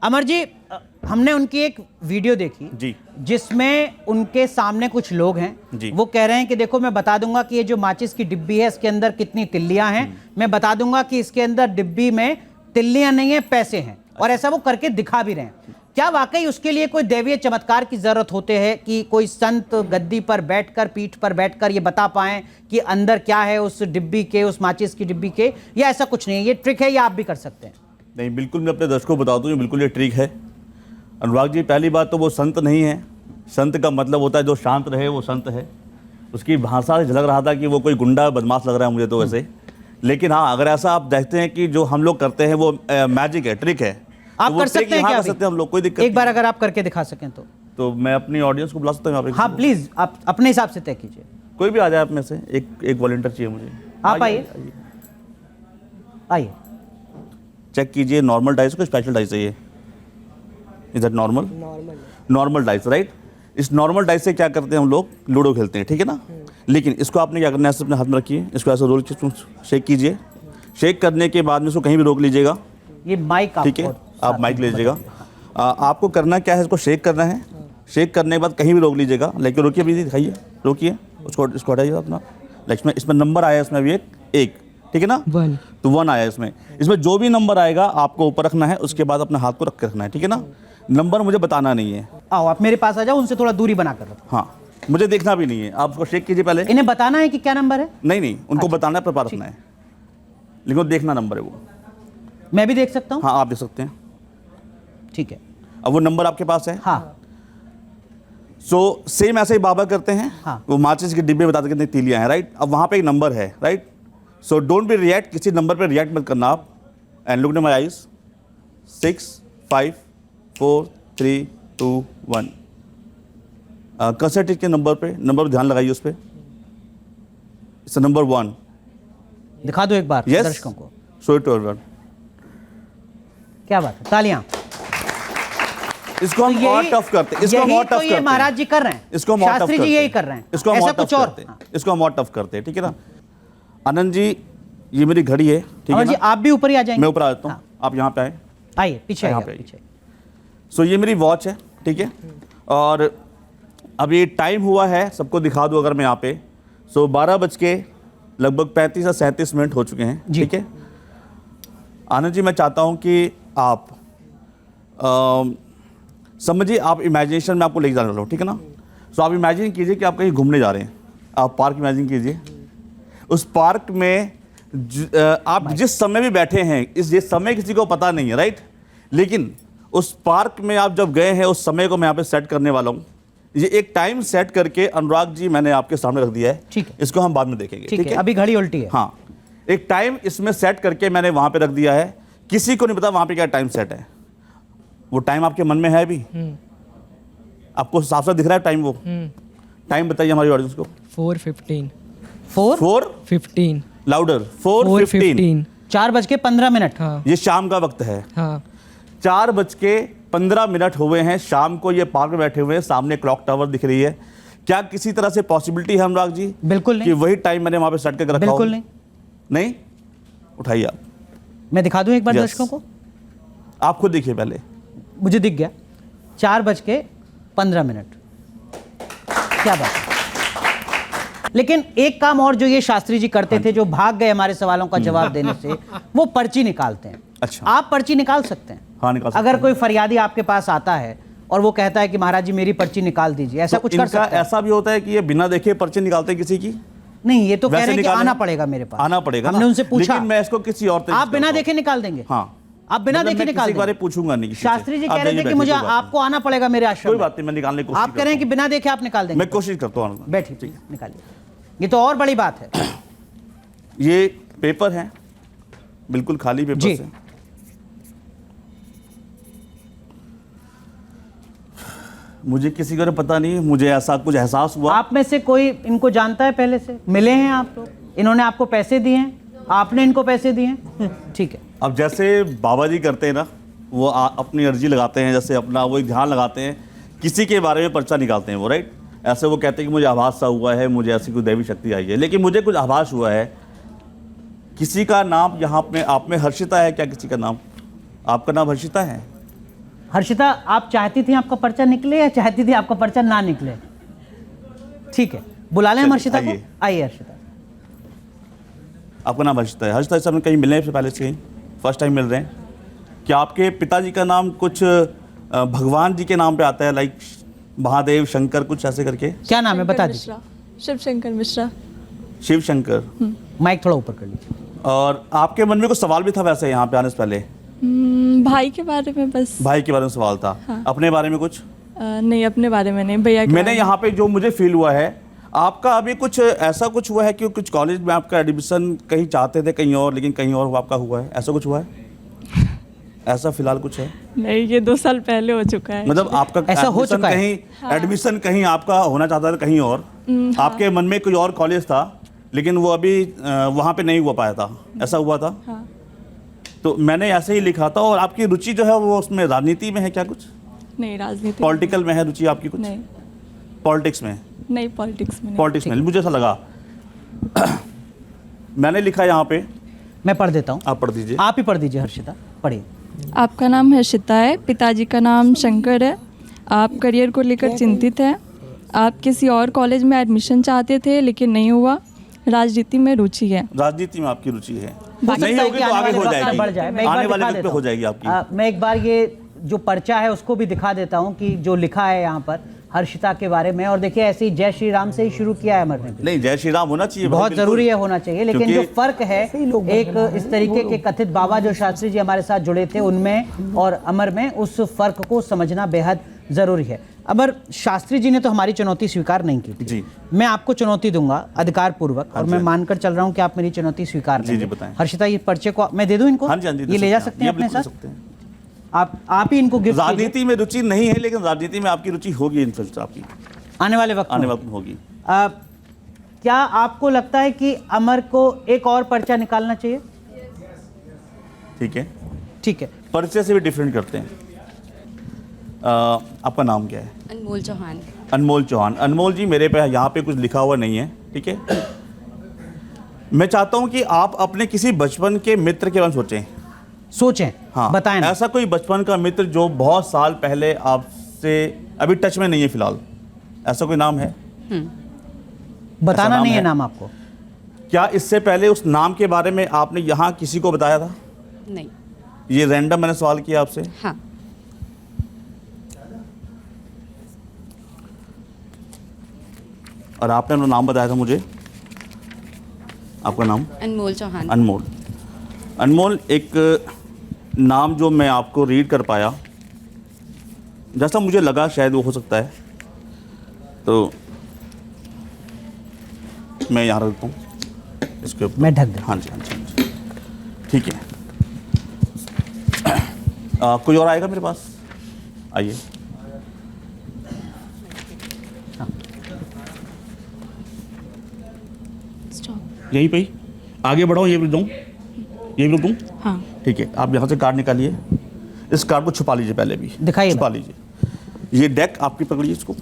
अमर जी, हमने उनकी एक वीडियो देखी जी, जिसमें उनके सामने कुछ लोग हैं जी। वो कह रहे हैं कि देखो मैं बता दूंगा कि ये जो माचिस की डिब्बी है इसके अंदर कितनी तिल्लियां हैं, मैं बता दूंगा कि इसके अंदर डिब्बी में तिल्लियां नहीं है, पैसे हैं। और ऐसा वो करके दिखा भी रहे हैं। क्या वाकई उसके लिए कोई दैवीय चमत्कार की जरूरत होते है कि कोई संत गद्दी पर बैठकर, पीठ पर बैठकर ये बता पाएं कि अंदर क्या है उस डिब्बी के, उस माचिस की डिब्बी के, या ऐसा कुछ नहीं है, ये ट्रिक है, या आप भी कर सकते हैं? नहीं, बिल्कुल मैं अपने दर्शकों को बता दूं, बिल्कुल ये ट्रिक है। अनुराग जी, पहली बात तो वो संत नहीं है। संत का मतलब होता है जो शांत रहे वो संत है। उसकी भाषा से झलक रहा था कि वो कोई गुंडा बदमाश लग रहा है मुझे तो वैसे। लेकिन हाँ, अगर ऐसा आप देखते हैं कि जो हम लोग करते हैं वो मैजिक है, ट्रिक है, आप तो कर सकते हैं? क्या कर सकते हैं हम लोग, कोई दिक्कत एक बार अगर आप करके दिखा सकें तो मैं अपनी ऑडियंस को बुला सकता हूँ। हाँ प्लीज, आप अपने हिसाब से तय कीजिए। कोई भी आ जाए आप में से, एक वॉलंटियर चाहिए मुझे। आप आइए, आइए। चेक कीजिए, नॉर्मल डाइस को स्पेशल डाइस चाहिए? Is that normal? Normal dice, right. इस नॉर्मल डाइस से क्या करते हैं हम लोग, लूडो खेलते हैं, ठीक है ना। लेकिन इसको आपने क्या करना है, ऐसे अपने हाथ में रखिए, इसको ऐसे रोल शेक कीजिए। शेक करने के बाद में इसको कहीं भी रोक लीजिएगा। ये माइक, ठीक है, आप माइक लीजिएगा। आपको करना क्या है, इसको शेक करना है। शेक करने के बाद कहीं भी रोक लीजिएगा। लेकिन रोकिए, अभी दिखाइए, रोकिए, इसको हटाइए अपना। इसमें नंबर आया, इसमें अभी एक, ठीक है ना, 1। तो 1 आया इसमें जो भी नंबर आएगा आपको ऊपर रखना है, उसके बाद अपने हाथ को रख के रखना है, ठीक है ना। नंबर मुझे बताना नहीं है। आओ आप मेरे पास आ जाओ, उनसे थोड़ा दूरी बना कर रखो। हाँ, मुझे देखना भी नहीं है, आप उसको शेक कीजिए पहले। इन्हें बताना है कि क्या नंबर है? नहीं, उनको बताना है, प्रपार रखना है, लेकिन वो देखना नंबर है वो। मैं भी देख सकता हूँ? हाँ, आप देख सकते हैं। ठीक है, अब वो नंबर आपके पास है। हाँ। सेम ऐसे ही बाबा करते हैं। हाँ। वो माचिस के डिब्बे बताते कितनी तीलियां हैं, राइट। अब वहाँ पे एक नंबर है, right. So don't be react, किसी नंबर पे रिएक्ट मत करना आप। And look in my eyes. 6 5 4 3 2 1। Concentrate के नंबर पे ध्यान लगाइए, उस पर। It's number 1। दिखा दो एक बार दर्शकों को। Show it to everyone. क्या बात है, तालियां। इसको हम और टफ करते हैं, इसको हम और टफ करते हैं। महाराज जी कर रहे हैं, इसको हम और टफ शास्त्री करते जी हैं, यही कर रहे हैं, इसको हम और टफ करते हैं, इसको हम और टफ करते हैं, ठीक है ना। आनंद जी, ये मेरी घड़ी है, ठीक है ना। जी आप भी ऊपर ही आ जाएंगे। मैं ऊपर आ जाता हूँ, आप यहाँ पे आए, आइए पीछे, यहाँ पे पीछे। सो ये मेरी वॉच है, ठीक है। और अब ये टाइम हुआ है, सबको दिखा दूँ अगर मैं यहाँ पे। सो 12 बज के लगभग 35 या 37 मिनट हो चुके हैं, ठीक है। आनंद जी, मैं चाहता हूँ कि आप समझिए, आप इमेजिनेशन में आपको लेके जाने वाला हूँ, ठीक है ना। सो आप इमेजिन कीजिए कि आप कहीं घूमने जा रहे हैं। आप पार्क इमेजिन कीजिए। उस पार्क में आप जिस समय भी बैठे हैं, ये समय किसी को पता नहीं है, राइट। लेकिन उस पार्क में आप जब गए हैं, उस समय को मैं यहाँ पे सेट करने वाला हूँ। ये एक टाइम सेट करके अनुराग जी मैंने आपके सामने रख दिया है, ठीक है। इसको हम बाद में देखेंगे, ठीक है। अभी घड़ी उल्टी है। हाँ, एक टाइम इसमें सेट करके मैंने वहाँ पे रख दिया है। किसी को नहीं पता वहाँ पे क्या टाइम सेट है। वो टाइम आपके मन में है अभी? आपको साफ साफ दिख रहा है टाइम? वो टाइम बताइए हमारी ऑडियंस को। 4:15। 4:15 लाउडर। 4:15। 4:15। हाँ। ये शाम का वक्त है। हाँ। 4:15 हुए हैं शाम को। ये पार्क में बैठे हुए हैं, सामने क्लॉक टावर दिख रही है। क्या किसी तरह से पॉसिबिलिटी है अनुराग जी? बिल्कुल नहीं कि वही टाइम मैंने वहां पे सेट करके रखा? बिल्कुल नहीं। नहीं, उठाइए आप। मैं दिखा दूं एक बार दर्शकों को? आप खुद देखिए पहले। मुझे दिख गया 4:15। क्या बात है। लेकिन एक काम और जो ये शास्त्री जी करते थे, जो भाग गए हमारे सवालों का जवाब देने से, वो पर्ची निकालते हैं। अच्छा, आप पर्ची निकाल सकते हैं? हाँ, निकाल सकते अगर हैं। कोई फरियादी आपके पास आता है और वो कहता है कि महाराज जी मेरी पर्ची निकाल दीजिए, ऐसा कुछ कर सकते हैं? ऐसा भी होता है कि ये बिना देखे पर्ची निकालते हैं किसी की? नहीं, ये तो कह रहे हैं कि आना पड़ेगा मेरे पास। आना पड़ेगा, हमने उनसे पूछा। लेकिन मैं इसको किसी और आप बिना देखे निकाल देंगे? हाँ, आप बिना देखे निकाल देंगे? पूछूंगा नहीं। शास्त्री जी कह रहे थे कि मुझे आपको आना पड़ेगा मेरे आश्रम। कोई बात नहीं, मैं निकालने की कोशिश आप कह रहे हैं कि बिना देखे आप निकाल देंगे? मैं कोशिश करता हूँ। बैठिए, निकालिए। ये तो और बड़ी बात है। ये पेपर है, बिल्कुल खाली पेपर से। मुझे किसी को पता नहीं, मुझे ऐसा कुछ एहसास हुआ। आप में से कोई इनको जानता है? पहले से मिले हैं आप लोग? इन्होंने आपको पैसे दिए हैं? आपने इनको पैसे दिए हैं? ठीक है। अब जैसे बाबा जी करते हैं ना, वो अपनी अर्जी लगाते हैं, जैसे अपना वो एक ध्यान लगाते हैं, किसी के बारे में पर्चा निकालते हैं वो, राइट। ऐसे वो कहते हैं कि मुझे आभास सा हुआ है, मुझे ऐसी कोई दैवी शक्ति आई है। लेकिन मुझे कुछ आभास हुआ है। किसी का नाम यहाँ पे आप में हर्षिता है क्या? किसी का नाम? आपका नाम हर्षिता है? हर्षिता, आप चाहती थी आपका पर्चा निकले या चाहती थी आपका पर्चा ना निकले? ठीक है, बुला लें हम हर्षिता को। आइए। आइए हर्षिता। आपका नाम हर्षिता है। हर्षिता से हमने कहीं मिले हैं पहले से? कहीं फर्स्ट टाइम मिल रहे हैं? क्या आपके पिताजी का नाम कुछ भगवान जी के नाम पे आता है, लाइक महादेव, शंकर, कुछ ऐसे करके? क्या नाम है बता दीजिए। शिव शंकर मिश्रा। शिव शंकर। माइक थोड़ा ऊपर कर लीजिए। और आपके मन में कुछ सवाल भी था वैसे यहाँ पे आने से पहले? भाई के बारे में बस। भाई के बारे में सवाल था। हाँ। अपने बारे में कुछ? नहीं, अपने बारे में नहीं, भैया के मैंने बारे में। यहाँ पे जो मुझे फील हुआ है, आपका अभी कुछ ऐसा कुछ हुआ है कि कुछ कॉलेज में आपका एडमिशन कहीं चाहते थे कहीं और, लेकिन कहीं और आपका हुआ है, ऐसा कुछ हुआ है? ऐसा फिलहाल कुछ है? नहीं, ये 2 साल पहले हो चुका है। मतलब आपका ऐसा हो admission चुका है? कहीं एडमिशन कहीं आपका होना चाहता था कहीं और, आपके मन में कोई और कॉलेज था, लेकिन वो अभी वहाँ पे नहीं हुआ पाया था, ऐसा हुआ था? हाँ। तो मैंने ऐसे ही लिखा था। और आपकी रुचि जो है वो उसमें राजनीति में है क्या कुछ? नहीं, राजनीति पॉलिटिकल में है रुचि आपकी कुछ? नहीं। पॉलिटिक्स में? नहीं, पॉलिटिक्स में नहीं। पॉलिटिक्स में मुझे ऐसा लगा। मैंने लिखा यहाँ पे, मैं पढ़ देता हूँ, आप पढ़ दीजिए। आप ही पढ़ दीजिए हर्षिता, पढ़िए। आपका नाम हर्षिता है, पिताजी का नाम शंकर है, आप करियर को लेकर चिंतित हैं, आप किसी और कॉलेज में एडमिशन चाहते थे लेकिन नहीं हुआ, राजनीति में रुचि है। राजनीति में आपकी रुचि है? हो नहीं सकता है होगी कि तो आने आगे वाले हो वक्त में बढ़ जाए। मैं एक बार आने वाले दिखा वक्त पे देता हो हूँ। जाएगी आपकी। मैं एक बार ये जो पर्चा है उसको भी दिखा देता हूँ कि जो लिखा है यहाँ पर हर्षिता के बारे में। और देखिए, ऐसे ही जय श्री राम से ही शुरू किया है अमर ने। नहीं, जय श्री राम होना चाहिए भाई, बहुत बिल्कुल। जरूरी है, होना चाहिए। लेकिन जो क्योंकि- फर्क है, एक इस तरीके के कथित बाबा जो शास्त्री जी हमारे साथ जुड़े थे उनमें और अमर में, उस फर्क को समझना बेहद जरूरी है। अमर, शास्त्री जी ने तो हमारी चुनौती स्वीकार नहीं की थी। जी। मैं आपको चुनौती दूंगा अधिकार पूर्वक, और मैं मानकर चल रहा हूं कि आप मेरी चुनौती स्वीकार जी, लेंगे। बताएं। हर्षिता, ये पर्चे को मैं दे दूं इनको? हाँ जी, हाँ जी, ये ले जा सकते हैं अपने बिल्कुल साथ? सकते हैं। आप ही इनको गिफ्ट कीजिए। राजनीति में रुचि नहीं है, लेकिन राजनीति में आपकी रुचि होगी, इनफैक्ट आपकी आने वाले वक्त में। आने वक्त में होगी। क्या आपको लगता है कि अमर को एक और पर्चा निकालना चाहिए? ठीक है, ठीक है, परिचय से भी डिफरेंट करते हैं। आपका नाम क्या है? अनमोल चौहान। अनमोल चौहान। अनमोल जी, मेरे पे यहाँ पे कुछ लिखा हुआ नहीं है, ठीक है? मैं चाहता हूँ कि आप अपने किसी बचपन के मित्र के बारे में सोचें। सोचें, हाँ, बताएं ना। ऐसा कोई बचपन का मित्र जो बहुत साल पहले आपसे अभी टच में नहीं है फिलहाल, ऐसा कोई नाम है? बताना नाम नहीं है है? नाम आपको? क्या इससे पहले उस नाम के बारे में आपने यहाँ किसी को बताया था? नहीं। ये रैंडम मैंने सवाल किया आपसे। हाँ। और आपने अपना नाम बताया था मुझे। आपका नाम? अनमोल चौहान। अनमोल। अनमोल, एक नाम जो मैं आपको रीड कर पाया, जैसा मुझे लगा शायद वो हो सकता है, तो मैं यहाँ रखता हूँ इसके ऊपर। मैं ढक दूँ? हाँ जी, हाँ जी, हाँ जी। ठीक है। कोई और आएगा मेरे पास? आइए। स्टॉप। यहीं पे ही आगे बढ़ाऊँ, ये भी दूँ, ये भी दूँ? हाँ। ठीक है, आप यहाँ से कार्ड निकालिए। इस कार्ड को छुपा लीजिए, पहले भी दिखाइए। छुपा लीजिए। ये डेक आपकी पकड़िए इसको।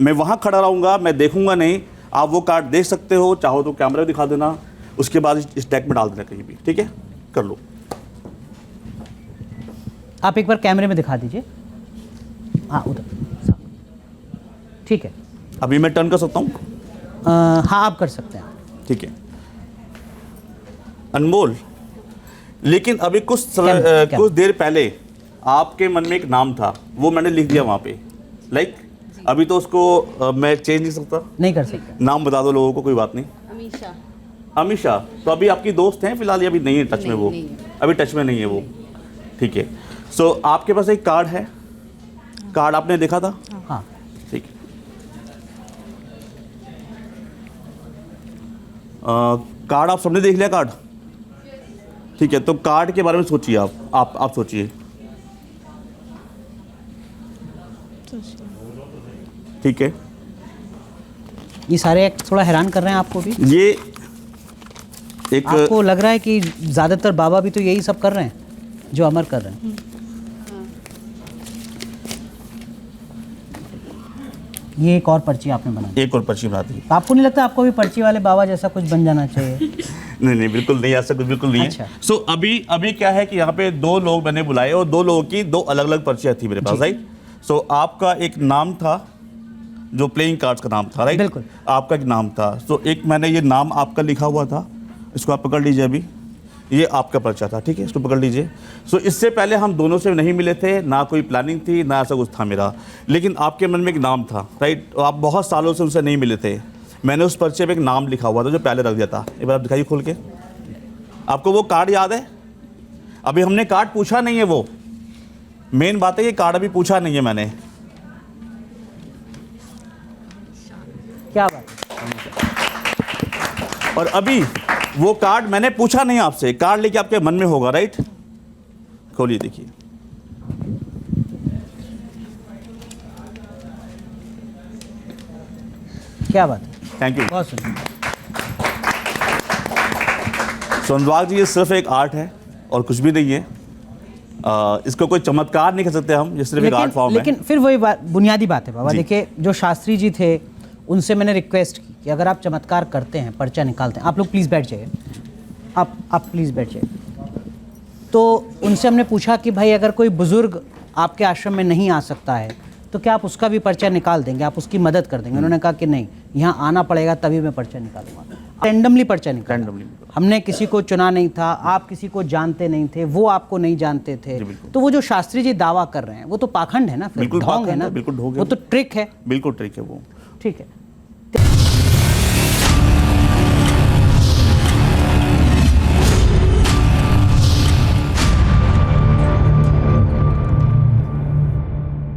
मैं वहाँ खड़ा रहूँगा, मैं देखूंगा नहीं। आप वो कार्ड देख सकते हो, चाहो तो कैमरा दिखा देना, उसके बाद इस डेक में डाल देना कहीं भी, ठीक है? कर लो। आप एक बार कैमरे में दिखा दीजिए। हाँ, उधर। ठीक है। अभी मैं टर्न कर सकता हूँ? हाँ, आप कर सकते हैं। ठीक है। अनमोल, लेकिन अभी क्या? कुछ देर पहले आपके मन में एक नाम था, वो मैंने लिख दिया वहाँ पे। लाइक अभी तो उसको मैं चेंज नहीं सकता। नहीं कर सकते। नाम बता दो लोगों को, कोई बात नहीं। अमीशा। अमीशा, तो अभी आपकी दोस्त हैं फिलहाल या अभी नहीं है टच में वो? नहीं है। अभी टच में नहीं है वो, ठीक है। सो आपके पास एक कार्ड है, कार्ड आपने देखा था? हाँ। ठीक है। कार्ड आप सबने देख लिया कार्ड? ठीक है, तो कार्ड के बारे में सोचिए। आप सोचिए। ठीक है। ये सारे एक्ट थोड़ा हैरान कर रहे हैं आपको भी? ये एक आपको लग रहा है कि ज़्यादातर बाबा भी तो यही सब कर रहे हैं जो अमर कर रहे हैं? ये एक और पर्ची आपने बना दी। एक और पर्ची बना दी। आपको नहीं लगता आपको भी पर्ची वाले बाबा जैसा कुछ बन जाना चाहिए? नहीं बिल्कुल नहीं, ऐसा कुछ बिल्कुल नहीं अच्छा। है। सो अभी क्या है कि यहाँ पे 2 लोग मैंने बुलाए और 2 लोगों की 2 अलग अलग पर्चियाँ थी मेरे पास, राइट। सो आपका एक नाम था जो प्लेइंग कार्ड्स का नाम था, राइट। बिल्कुल। आपका एक नाम था। सो एक मैंने ये नाम आपका लिखा हुआ था, इसको आप पकड़ लीजिए। अभी ये आपका पर्चा था, ठीक है, इसको पकड़ लीजिए। सो इससे पहले हम दोनों से नहीं मिले थे, ना कोई प्लानिंग थी, ना ऐसा कुछ था मेरा, लेकिन आपके मन में एक नाम था, राइट। आप बहुत सालों से उनसे नहीं मिले थे। मैंने उस पर्चे पे एक नाम लिखा हुआ था जो पहले रख दिया था। एक बार आप दिखाइए खोल के, आपको वो कार्ड याद है? अभी हमने कार्ड पूछा नहीं है, वो मेन बात है, ये कार्ड अभी पूछा नहीं है मैंने। क्या बात है। और अभी वो कार्ड मैंने पूछा नहीं आपसे, कार्ड लेके आपके मन में होगा, राइट। खोलिए, देखिए। क्या बात है, थैंक यू। बहुत सुंदर। अनुराग जी, ये सिर्फ एक आर्ट है और कुछ भी नहीं है। इसको कोई चमत्कार नहीं कह सकते हम, ये सिर्फ एक आर्ट फॉर्म है। लेकिन फिर वही बुनियादी बात है बाबा, जी। देखिए जो शास्त्री जी थे उनसे मैंने रिक्वेस्ट की कि अगर आप चमत्कार करते हैं, पर्चा निकालते हैं, आप लोग प्लीज़ बैठ जाइए, आप प्लीज़ बैठ जाइए। तो उनसे हमने पूछा कि भाई अगर कोई बुज़ुर्ग आपके आश्रम में नहीं आ सकता है तो क्या आप उसका भी पर्चा निकाल देंगे, आप उसकी मदद कर देंगे? उन्होंने कहा कि नहीं, यहाँ आना पड़ेगा तभी मैं पर्चा निकालूंगा। रैंडमली पर्चा निकाला, हमने किसी को चुना नहीं था, आप किसी को जानते नहीं थे, वो आपको नहीं जानते थे। तो वो जो शास्त्री जी दावा कर रहे हैं वो तो पाखंड है ना, फिर ढोंग है ना, बिल्कुल ढोंग है, वो तो ट्रिक है। बिल्कुल ट्रिक है वो। ठीक है,